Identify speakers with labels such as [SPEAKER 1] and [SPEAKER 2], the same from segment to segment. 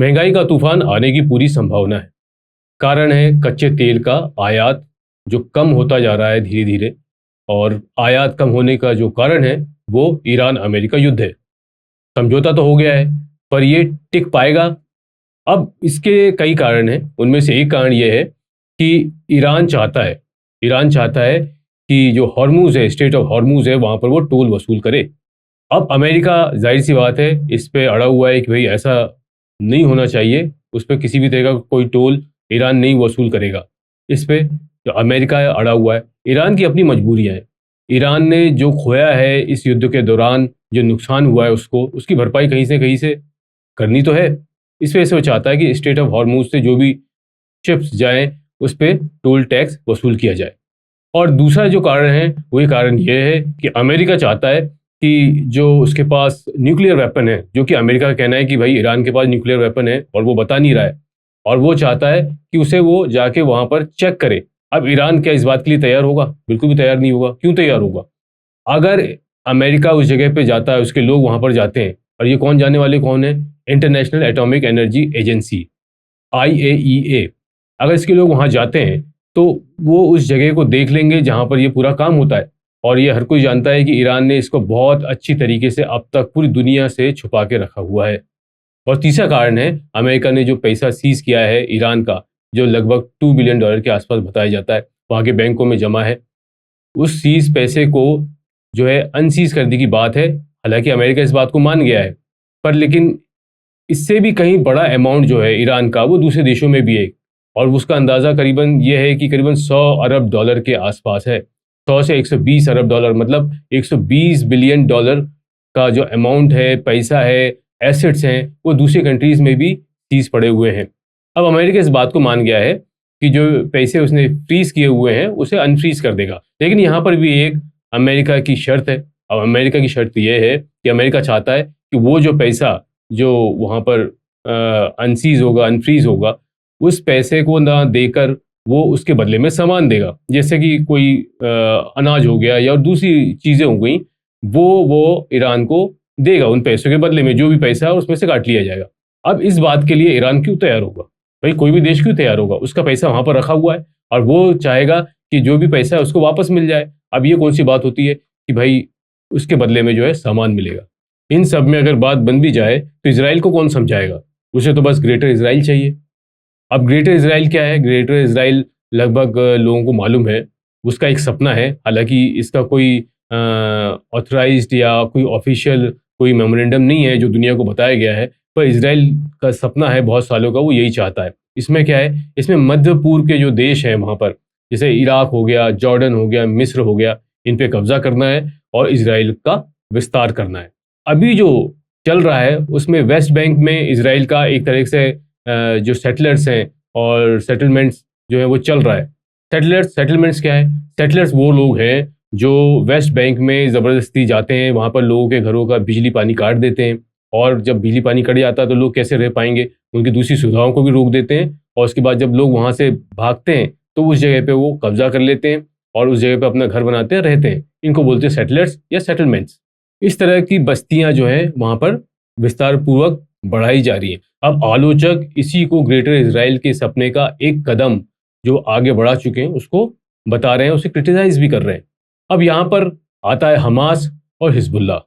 [SPEAKER 1] महंगाई का तूफान आने की पूरी संभावना है। कारण है कच्चे तेल का आयात जो कम होता जा रहा है धीरे धीरे। और आयात कम होने का जो कारण है वो ईरान अमेरिका युद्ध है। समझौता तो हो गया है पर ये टिक पाएगा। अब इसके कई कारण हैं, उनमें से एक कारण ये है कि ईरान चाहता है कि जो हॉर्मूज है, स्टेट ऑफ हॉर्मूज है, वहां पर वो टोल वसूल करे। अब अमेरिका जाहिर सी बात है इस पे अड़ा हुआ है कि भाई ऐसा नहीं होना चाहिए, उस पर किसी भी तरह का कोई टोल ईरान नहीं वसूल करेगा। इस पे जो अमेरिका है अड़ा हुआ है। ईरान की अपनी मजबूरियां हैं। ईरान ने जो खोया है इस युद्ध के दौरान, जो नुकसान हुआ है उसको, उसकी भरपाई कहीं से करनी तो है। इस वजह से वो चाहता है कि स्टेट ऑफ हॉर्मूज से जो भी शिप्स जाएं उस पर टोल टैक्स वसूल किया जाए। और दूसरा जो कारण है वो ये कारण ये है कि अमेरिका चाहता है कि जो उसके पास न्यूक्लियर वेपन है, जो कि अमेरिका का कहना है कि भाई ईरान के पास न्यूक्लियर वेपन है और वो बता नहीं रहा है, और वो चाहता है कि उसे वो जाके वहां पर चेक करे। अब ईरान क्या इस बात के लिए तैयार होगा? बिल्कुल भी तैयार नहीं होगा। क्यों तैयार होगा? अगर अमेरिका उस जगह पे जाता है, उसके लोग वहां पर जाते हैं, और ये कौन जाने वाले कौन है? International atomic energy agency, IAEA। अगर इसके लोग वहां जाते हैं तो वो उस जगह को देख लेंगे जहां पर ये पूरा काम होता है। और ये हर कोई जानता है कि ईरान ने इसको बहुत अच्छी तरीके से अब तक पूरी दुनिया से छुपा के रखा हुआ है। और तीसरा कारण है, अमेरिका ने जो पैसा सीज किया है ईरान का, जो लगभग $2 बिलियन के आसपास बताया जाता है वहां के बैंकों में जमा है, उस सीज पैसे को जो है अनसीज करने की बात है। हालांकि अमेरिका इस बात को मान गया है, पर लेकिन इससे भी कहीं बड़ा अमाउंट जो है ईरान का, वो दूसरे देशों में भी है। और उसका अंदाज़ा करीबन ये है कि करीबन $100 अरब के आसपास है। 100 से $120 अरब, मतलब $120 बिलियन का जो अमाउंट है, पैसा है, एसेट्स हैं, वो दूसरी कंट्रीज़ में भी सीज पड़े हुए हैं। अब अमेरिका इस बात को मान गया है कि जो पैसे उसने फ्रीज किए हुए हैं उसे अनफ्रीज कर देगा। लेकिन यहाँ पर भी एक अमेरिका की शर्त है। अब अमेरिका की शर्त यह है कि अमेरिका चाहता है कि वो जो पैसा जो वहाँ पर अनसीज होगा, अनफ्रीज होगा, उस पैसे को ना देकर वो उसके बदले में सामान देगा। जैसे कि कोई अनाज हो गया या दूसरी चीज़ें हो गई, वो ईरान को देगा उन पैसों के बदले में। जो भी पैसा है उसमें से काट लिया जाएगा। अब इस बात के लिए ईरान क्यों तैयार होगा? भाई कोई भी देश क्यों तैयार होगा? उसका पैसा वहाँ पर रखा हुआ है और वो चाहेगा कि जो भी पैसा है उसको वापस मिल जाए। अब ये कौन सी बात होती है कि भाई उसके बदले में जो है सामान मिलेगा? इन सब में अगर बात बन भी जाए तो इसराइल को कौन समझाएगा? उसे तो बस ग्रेटर इसराइल चाहिए। अब ग्रेटर इसराइल क्या है? ग्रेटर इसराइल लगभग लोगों को मालूम है, उसका एक सपना है। हालांकि इसका कोई ऑथराइज्ड या कोई ऑफिशियल कोई मेमोरेंडम नहीं है जो दुनिया को बताया गया है, पर इसराइल का सपना है बहुत सालों का, वो यही चाहता है। इसमें क्या है? इसमें मध्य पूर्व के जो देश हैं वहाँ पर, जैसे इराक हो गया, जॉर्डन हो गया, मिस्र हो गया, इन पे कब्जा करना है और इसराइल का विस्तार करना है। अभी जो चल रहा है उसमें वेस्ट बैंक में इसराइल का एक तरह से जो सेटलर्स हैं और सेटलमेंट्स जो है वो चल रहा है। सेटलमेंट्स क्या है? सेटलर्स वो लोग हैं जो वेस्ट बैंक में ज़बरदस्ती जाते हैं, वहाँ पर लोगों के घरों का बिजली पानी काट देते हैं। और जब बिजली पानी कट जाता है तो लोग कैसे रह पाएंगे? उनकी दूसरी सुविधाओं को भी रोक देते हैं। और उसके बाद जब लोग वहाँ से भागते हैं तो उस जगह पे वो कब्जा कर लेते हैं और उस जगह पे अपना घर बनाते हैं, रहते हैं। इनको बोलते हैं सेटलर्स या सेटलमेंट्स। इस तरह की बस्तियां जो है वहाँ पर विस्तार पूर्वक बढ़ाई जा रही हैं। अब आलोचक इसी को ग्रेटर इसराइल के सपने का एक कदम जो आगे बढ़ा चुके हैं उसको बता रहे हैं, उसे क्रिटिसाइज भी कर रहे हैं। अब यहाँ पर आता है हमास और हिजबुल्लाह।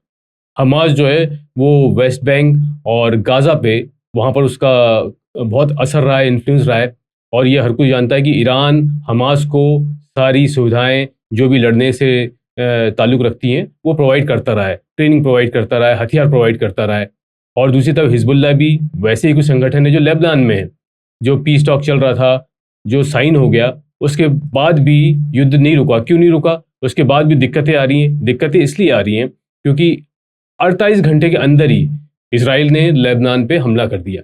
[SPEAKER 1] हमास जो है वो वेस्ट बैंक और गाज़ा पे, वहाँ पर उसका बहुत असर रहा है, इन्फ्लुएंस रहा है। और ये हर कोई जानता है कि ईरान हमास को सारी सुविधाएं जो भी लड़ने से ताल्लुक़ रखती हैं वो प्रोवाइड करता रहा है, ट्रेनिंग प्रोवाइड करता रहा है, हथियार प्रोवाइड करता रहा है। और दूसरी तरफ हिजबुल्लाह भी वैसे ही कुछ संगठन है जो लेबनान में है। जो पीस टॉक चल रहा था, जो साइन हो गया, उसके बाद भी युद्ध नहीं रुका। क्यों नहीं रुका? उसके बाद भी दिक्कतें आ रही हैं। दिक्कतें इसलिए आ रही हैं क्योंकि 48 घंटे के अंदर ही इसराइल ने लेबनान पे हमला कर दिया।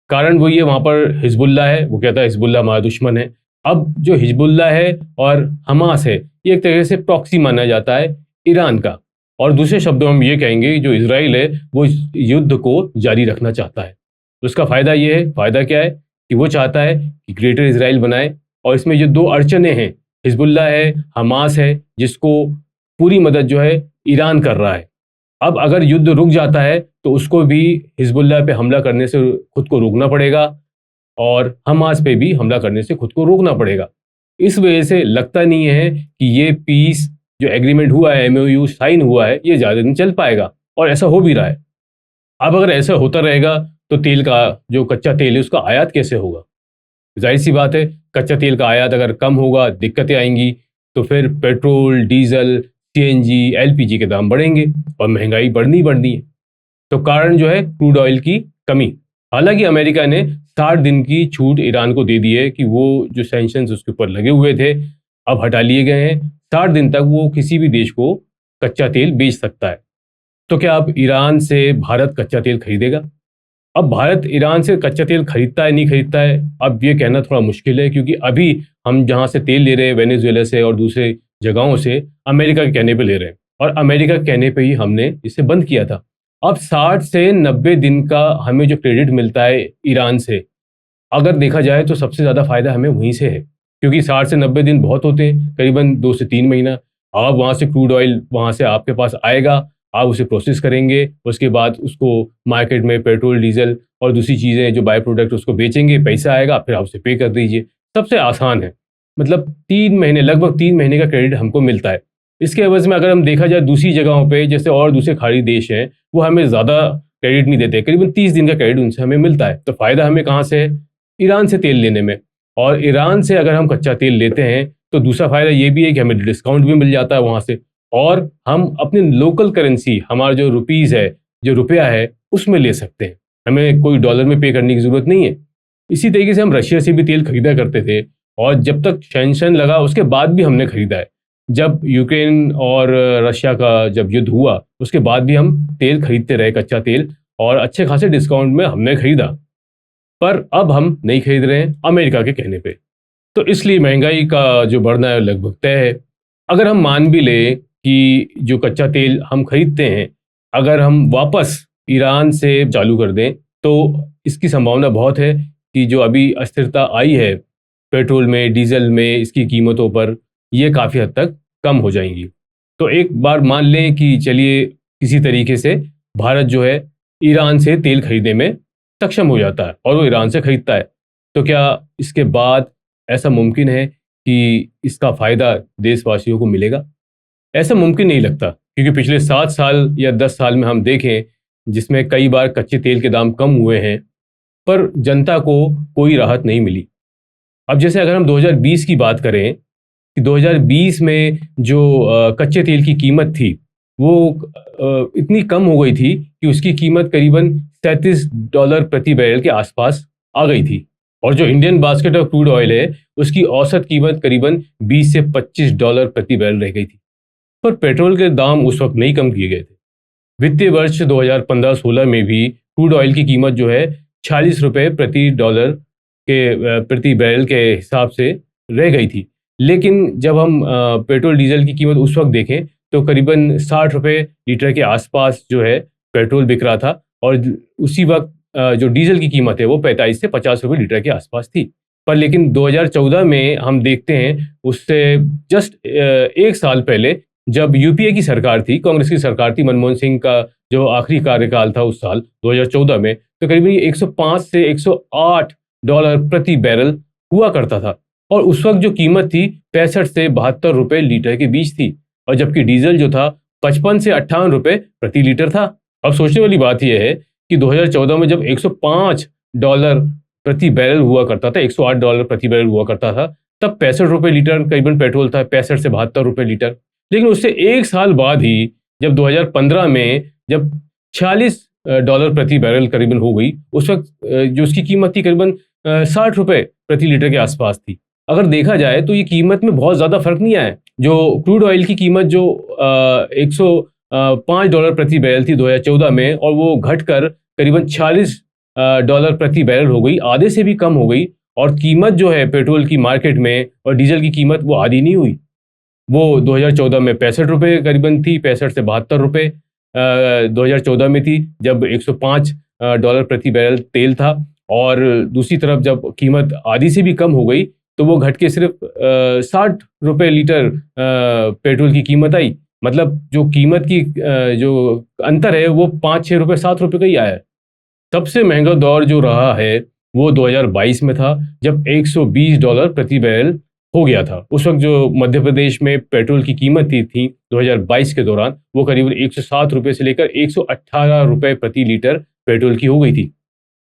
[SPEAKER 1] कारण वही है, वहाँ पर हिजबुल्लाह है, वो कहता है हिजबुल्लाह हमारा दुश्मन है। अब जो हिजबुल्लाह है और हमास है, ये एक तरह से प्रॉक्सी माना जाता है ईरान का। और दूसरे शब्दों में हम ये कहेंगे जो इसराइल है वो इस युद्ध को जारी रखना चाहता है। तो उसका फ़ायदा ये है, फ़ायदा क्या है कि वो चाहता है कि ग्रेटर इसराइल बनाए। और इसमें जो दो अड़चने हैं, हिजबुल्लाह है, हमास है, जिसको पूरी मदद जो है ईरान कर रहा है। अब अगर युद्ध रुक जाता है तो उसको भी हिजबुल्लाह पे हमला करने से खुद को रोकना पड़ेगा और हमास पे भी हमला करने से खुद को रोकना पड़ेगा। इस वजह से लगता नहीं है कि ये पीस जो एग्रीमेंट हुआ है, एमओयू साइन हुआ है, ये ज़्यादा दिन चल पाएगा, और ऐसा हो भी रहा है। अब अगर ऐसा होता रहेगा तो तेल का जो कच्चा तेल है उसका आयात कैसे होगा? जाहिर सी बात है, कच्चा तेल का आयात अगर कम होगा, दिक्कतें आएंगी, तो फिर पेट्रोल, डीजल, सीएनजी, एलपीजी के दाम बढ़ेंगे और महंगाई बढ़नी ही बढ़नी है। तो कारण जो है क्रूड ऑयल की कमी। हालांकि अमेरिका ने 60 दिन की छूट ईरान को दे दी है कि वो जो सैंक्शंस उसके ऊपर लगे हुए थे अब हटा लिए गए हैं। 60 दिन तक वो किसी भी देश को कच्चा तेल बेच सकता है। तो क्या अब ईरान से भारत कच्चा तेल खरीदेगा? अब भारत ईरान से कच्चा तेल खरीदता है, नहीं खरीदता है, अब ये कहना थोड़ा मुश्किल है, क्योंकि अभी हम जहाँ से तेल ले रहे हैं वेनेजुएला से और दूसरे जगहों से, अमेरिका के कहने पे ले रहे हैं, और अमेरिका के कहने पे ही हमने इसे बंद किया था। अब 60 से 90 दिन का हमें जो क्रेडिट मिलता है ईरान से, अगर देखा जाए तो सबसे ज़्यादा फायदा हमें वहीं से है, क्योंकि 60 से 90 दिन बहुत होते हैं, करीबन 2 से 3 महीना। आप वहाँ से क्रूड ऑयल वहाँ से आपके पास आएगा, आप उसे प्रोसेस करेंगे, उसके बाद उसको मार्केट में पेट्रोल, डीजल और दूसरी चीज़ें जो बाय प्रोडक्ट उसको बेचेंगे, पैसा आएगा, फिर आप उसे पे कर दीजिए। सबसे आसान है, मतलब 3 महीने, लगभग 3 महीने का क्रेडिट हमको मिलता है। इसके एवज में अगर हम देखा जाए दूसरी जगहों पे, जैसे और दूसरे खाड़ी देश हैं, वो हमें ज़्यादा क्रेडिट नहीं देते, करीबन 30 दिन का क्रेडिट उनसे हमें मिलता है। तो फ़ायदा हमें कहाँ से है? ईरान से तेल लेने में। और ईरान से अगर हम कच्चा तेल लेते हैं तो दूसरा फ़ायदा ये भी है कि हमें डिस्काउंट भी मिल जाता है वहाँ से, और हम अपने लोकल करेंसी, हमारा जो रुपीज़ है, जो रुपया है, उसमें ले सकते हैं। हमें कोई डॉलर में पे करने की ज़रूरत नहीं है। इसी तरीके से हम रशिया से भी तेल खरीदा करते थे, और जब तक सैंक्शन लगा उसके बाद भी हमने खरीदा है। जब यूक्रेन और रशिया का जब युद्ध हुआ उसके बाद भी हम तेल खरीदते रहे, कच्चा तेल, और अच्छे खासे डिस्काउंट में हमने खरीदा। पर अब हम नहीं खरीद रहे हैं अमेरिका के कहने पे। तो इसलिए महंगाई का जो बढ़ना है लगभग तय है। अगर हम मान भी लें कि जो कच्चा तेल हम खरीदते हैं, अगर हम वापस ईरान से चालू कर दें, तो इसकी संभावना बहुत है कि जो अभी अस्थिरता आई है पेट्रोल में, डीजल में, इसकी कीमतों पर, ये काफ़ी हद तक कम हो जाएंगी। तो एक बार मान लें कि चलिए किसी तरीके से भारत जो है ईरान से तेल खरीदने में सक्षम हो जाता है और वो ईरान से खरीदता है, तो क्या इसके बाद ऐसा मुमकिन है कि इसका फ़ायदा देशवासियों को मिलेगा? ऐसा मुमकिन नहीं लगता, क्योंकि पिछले 7 साल या 10 साल में हम देखें, जिसमें कई बार कच्चे तेल के दाम कम हुए हैं, पर जनता को कोई राहत नहीं मिली। अब जैसे अगर हम 2020 की बात करें कि 2020 में जो कच्चे तेल की कीमत थी, वो इतनी कम हो गई थी कि उसकी कीमत करीबन $37 प्रति बैरल के आसपास आ गई थी, और जो Indian basket of crude oil है उसकी औसत कीमत करीबन $20 से $25 प्रति बैरल रह गई थी। पर पेट्रोल के दाम उस वक्त नहीं कम किए गए थे। वित्तीय वर्ष 2015-16 में भी क्रूड ऑयल की कीमत जो है 46 रुपये प्रति डॉलर के प्रति बैरल के हिसाब से रह गई थी। लेकिन जब हम पेट्रोल डीजल की कीमत उस वक्त देखें तो करीबन 60 रुपये लीटर के आसपास जो है पेट्रोल बिक रहा था, और उसी वक्त जो डीजल की कीमत है वो 45 से 50 रुपये लीटर के आसपास थी। पर लेकिन 2014 में हम देखते हैं, उससे जस्ट 1 साल पहले जब यूपीए की सरकार थी, कांग्रेस की सरकार थी, मनमोहन सिंह का जो आखिरी कार्यकाल था उस साल 2014 में, तो करीबन ये 105 से 108 डॉलर प्रति बैरल हुआ करता था, और उस वक्त जो कीमत थी 65 से 72 रुपये लीटर के बीच थी, और जबकि डीजल जो था 55 से 58 रुपये प्रति लीटर था। अब सोचने वाली बात यह है कि 2014 में जब 105 डॉलर प्रति बैरल हुआ करता था, 108 डॉलर प्रति बैरल हुआ करता था, तब 65 रुपये लीटर करीबन पेट्रोल था, 65 से 72 रुपये लीटर। लेकिन उससे 1 साल बाद ही जब 2015 में जब 46 डॉलर प्रति बैरल करीबन हो गई, उस वक्त जो उसकी कीमत थी करीबन 60 रुपये प्रति लीटर के आसपास थी। अगर देखा जाए तो ये कीमत में बहुत ज़्यादा फर्क नहीं आया। जो क्रूड ऑयल की कीमत जो 105 डॉलर प्रति बैरल थी 2014 में, और वो घटकर करीबन 46 डॉलर प्रति बैरल हो गई, आधे से भी कम हो गई, और कीमत जो है पेट्रोल की मार्केट में और डीजल की कीमत वो आधी नहीं हुई। वो 2014 में 65 रुपये करीबन थी, 65 से 72 रुपये 2014 में थी, जब 105 डॉलर प्रति बैरल तेल था, और दूसरी तरफ जब कीमत आधी से भी कम हो गई तो वो घट के सिर्फ 60 रुपये लीटर पेट्रोल की कीमत आई। मतलब जो कीमत की जो अंतर है वो 5-6 रुपए 7 रुपए का ही आया है। सबसे महंगा दौर जो रहा है वो 2022 में था, जब $120 प्रति बैरल हो गया था। उस वक्त जो मध्य प्रदेश में पेट्रोल की कीमत थी 2022 के दौरान, वो करीबन 107 रुपए से लेकर 118 रुपए प्रति लीटर पेट्रोल की हो गई थी।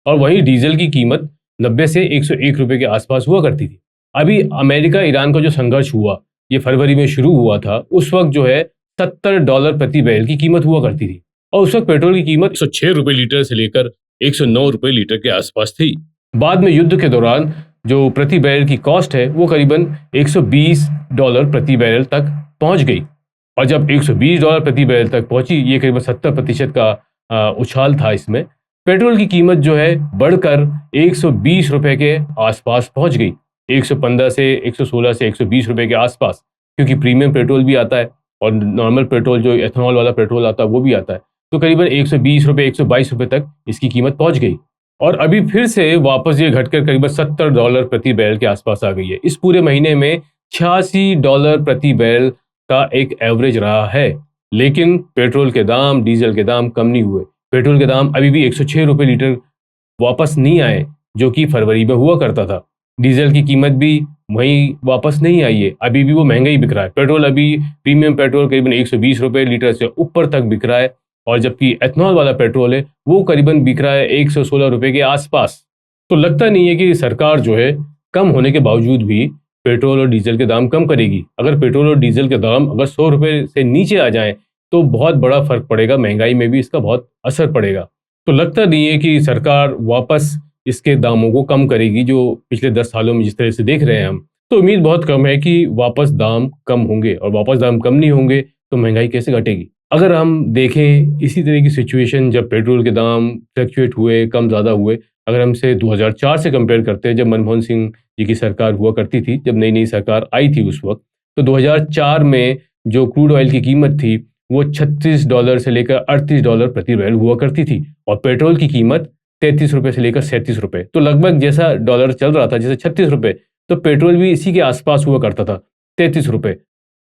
[SPEAKER 1] और वहीं डीजल की कीमत 90 से 101 रुपए के आसपास हुआ करती थी। अभी अमेरिका ईरान का जो संघर्ष हुआ, ये फरवरी में शुरू हुआ था, उस वक्त जो है $70 प्रति बैरल की कीमत हुआ करती थी। और उस वक्त पेट्रोल की कीमत 106 रुपए लीटर से लेकर 109 रुपए लीटर के आसपास थी। बाद में युद्ध के दौरान जो प्रति बैरल की कॉस्ट है वो करीबन $120 प्रति बैरल तक पहुंच गई। और जब $120 प्रति बैरल तक पहुंची, ये करीबन 70% का उछाल था इसमें, पेट्रोल की कीमत जो है बढ़कर 120 रुपए के आसपास पहुंच गई। 115 से 116 से 120 रुपए के आसपास, क्योंकि प्रीमियम पेट्रोल भी आता है और नॉर्मल पेट्रोल जो एथनॉल वाला पेट्रोल आता है वो भी आता है। तो करीबन 120 रुपए 122 रुपए तक इसकी कीमत पहुंच गई। और अभी फिर से वापस ये घटकर करीबन $70 प्रति बैरल के आसपास आ गई है। इस पूरे महीने में $86 प्रति बैरल का एक एवरेज रहा है। लेकिन पेट्रोल के दाम, डीजल के दाम कम नहीं हुए। पेट्रोल के दाम अभी भी 106 रुपए लीटर वापस नहीं आए, जो कि फरवरी में हुआ करता था। डीजल की कीमत भी वहीं वापस नहीं आई है, अभी भी वो महंगा ही बिक रहा है। पेट्रोल अभी प्रीमियम पेट्रोल करीबन 120 रुपए लीटर से ऊपर तक बिक रहा है, और जबकि एथनॉल वाला पेट्रोल है वो करीबन बिक रहा है 116 रुपए के आसपास। तो लगता नहीं है कि सरकार जो है कम होने के बावजूद भी पेट्रोल और डीजल के दाम कम करेगी। अगर पेट्रोल और डीजल के दाम अगर 100 रुपए से नीचे आ जाएं तो बहुत बड़ा फर्क पड़ेगा, महंगाई में भी इसका बहुत असर पड़ेगा। तो लगता नहीं है कि सरकार वापस इसके दामों को कम करेगी, जो पिछले 10 सालों में जिस तरह से देख रहे हैं हम। तो उम्मीद बहुत कम है कि वापस दाम कम होंगे, और वापस दाम कम नहीं होंगे तो महंगाई कैसे घटेगी। अगर हम देखें इसी तरह की सिचुएशन जब पेट्रोल के दाम फ्लक्चुएट हुए, कम ज़्यादा हुए, अगर हमसे 2004 से कंपेयर करते हैं, जब मनमोहन सिंह जी की सरकार हुआ करती थी, जब नई नई सरकार आई थी उस वक्त, तो 2004 में जो क्रूड ऑयल की कीमत थी वो $36 से लेकर $38 प्रति बैरल हुआ करती थी, और पेट्रोल की कीमत 33 रुपए से लेकर 37 रुपए। तो लगभग जैसा डॉलर चल रहा था, जैसे 36 रुपए, तो पेट्रोल भी इसी के आसपास हुआ करता था, 33 रुपए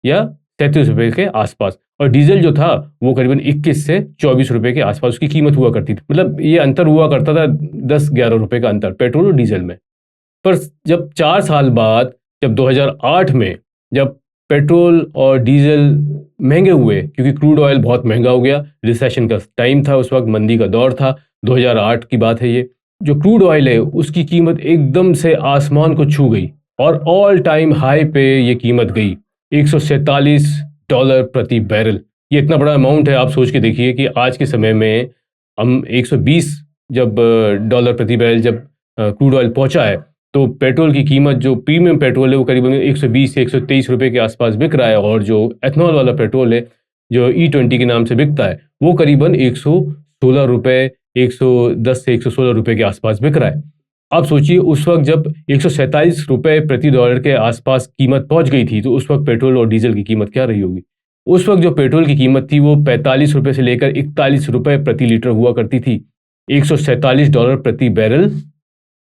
[SPEAKER 1] या 37 रुपए के आसपास। और डीजल जो था वो करीबन 21 से 24 रुपए के आसपास उसकी कीमत हुआ करती थी। मतलब ये अंतर हुआ करता था 10-11 रुपए का अंतर पेट्रोल और डीजल में। पर जब 4 साल बाद, जब 2008 में जब पेट्रोल और डीजल महंगे हुए, क्योंकि क्रूड ऑयल बहुत महंगा हो गया, रिसेशन का टाइम था उस वक्त, मंदी का दौर था, 2008 की बात है ये। जो क्रूड ऑयल है उसकी कीमत एकदम से आसमान को छू गई, और ऑल टाइम हाई पे ये कीमत गई, $147 प्रति बैरल। ये इतना बड़ा अमाउंट है, आप सोच के देखिए कि आज के समय में हम 120 जब डॉलर प्रति बैरल जब क्रूड ऑयल पहुंचा है, तो पेट्रोल की कीमत जो प्रीमियम पेट्रोल है वो करीबन 120 से 123 रुपए के आसपास बिक रहा है, और जो एथनॉल वाला पेट्रोल है जो E20 के नाम से बिकता है वो करीबन 116 रुपए, 110 से 116 रुपए के आसपास बिक रहा है। आप सोचिए उस वक्त जब 147 रुपए प्रति डॉलर के आसपास कीमत पहुंच गई थी, तो उस वक्त पेट्रोल और डीजल की कीमत क्या रही होगी। उस वक्त जो पेट्रोल की कीमत थी वो 45 रुपए से लेकर 41 रुपए प्रति लीटर हुआ करती थी। $147 प्रति बैरल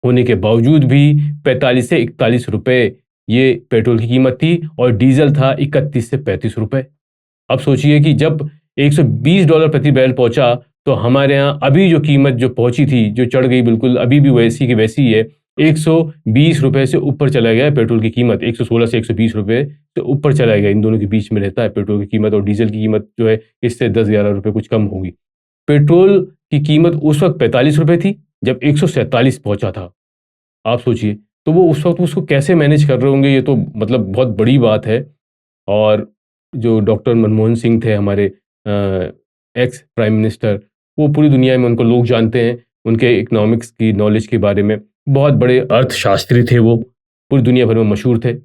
[SPEAKER 1] होने के बावजूद भी 45 से 41 रुपए ये पेट्रोल की कीमत थी, और डीजल था 31 से 35 रुपए। अब सोचिए कि जब $120 प्रति बैरल पहुंचा, तो हमारे यहाँ अभी जो कीमत जो पहुंची थी, जो चढ़ गई बिल्कुल, अभी भी वैसी की वैसी ही है, 120 रुपए से ऊपर चला गया है पेट्रोल की कीमत, 116 से 120 रुपए से ऊपर चला गया। इन दोनों के बीच में रहता है पेट्रोल की कीमत, और डीजल की कीमत जो है इससे 10-11 रुपए कुछ कम होगी। पेट्रोल की कीमत उस वक्त 45 रुपए थी जब 147 पहुंचा था। आप सोचिए, तो वो उस वक्त उसको कैसे मैनेज कर रहे होंगे, ये तो मतलब बहुत बड़ी बात है। और जो डॉक्टर मनमोहन सिंह थे हमारे एक्स प्राइम मिनिस्टर, वो पूरी दुनिया में उनको लोग जानते हैं, उनके इकोनॉमिक्स की नॉलेज के बारे में, बहुत बड़े अर्थशास्त्री थे वो, पूरी दुनिया भर में मशहूर थे।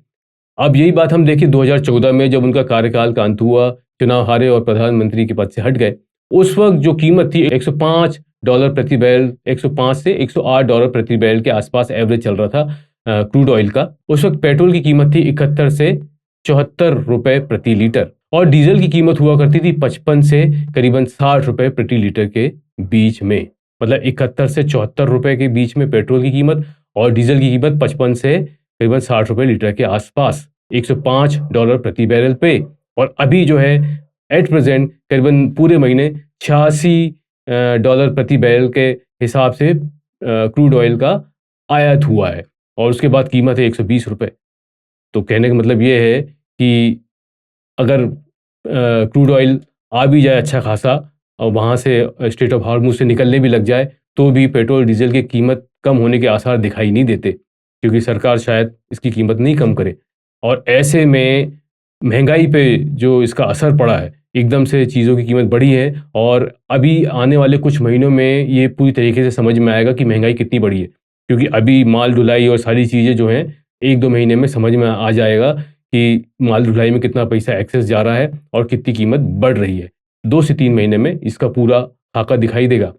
[SPEAKER 1] अब यही बात हम देखिए 2014 में जब उनका कार्यकाल का अंत हुआ, चुनाव हारे और प्रधानमंत्री के पद से हट गए, उस वक्त जो कीमत थी $105 प्रति बैरल, 105 से $108 प्रति बैरल के आसपास एवरेज चल रहा था क्रूड ऑयल का। उस वक्त पेट्रोल की कीमत थी 71 से 74 रुपए प्रति लीटर, और डीजल की कीमत हुआ करती थी 55 से करीबन 60 रुपए प्रति लीटर के बीच में। मतलब 71 से 74 रुपए के बीच में पेट्रोल की कीमत, और डीजल की कीमत 55 से करीबन 60 रुपए लीटर के आसपास, $105 प्रति बैरल पे। और अभी जो है एट प्रेजेंट करीबन पूरे महीने $86 प्रति बैरल के हिसाब से क्रूड ऑयल का आयात हुआ है, और उसके बाद कीमत है $120। तो कहने का मतलब ये है कि अगर क्रूड ऑयल आ भी जाए अच्छा खासा और वहाँ से स्ट्रेट ऑफ हार्मुज से निकलने भी लग जाए, तो भी पेट्रोल डीजल की कीमत कम होने के आसार दिखाई नहीं देते, क्योंकि सरकार शायद इसकी कीमत नहीं कम करे। और ऐसे में महंगाई पे जो इसका असर पड़ा है, एकदम से चीज़ों की कीमत बढ़ी है, और अभी आने वाले कुछ महीनों में ये पूरी तरीके से समझ में आएगा कि महंगाई कितनी बढ़ी है, क्योंकि अभी माल ढुलाई और सारी चीज़ें जो हैं 1-2 महीने में समझ में आ जाएगा कि माल ढुलाई में कितना पैसा एक्सेस जा रहा है और कितनी कीमत बढ़ रही है। 2 से 3 महीने में इसका पूरा खाका दिखाई देगा।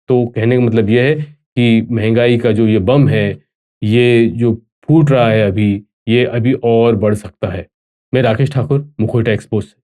[SPEAKER 1] तो कहने का मतलब ये है कि महंगाई का जो ये बम है, ये जो फूट रहा है अभी, ये अभी और बढ़ सकता है। मैं राकेश ठाकुर, मुखोटा एक्सपोज़ से।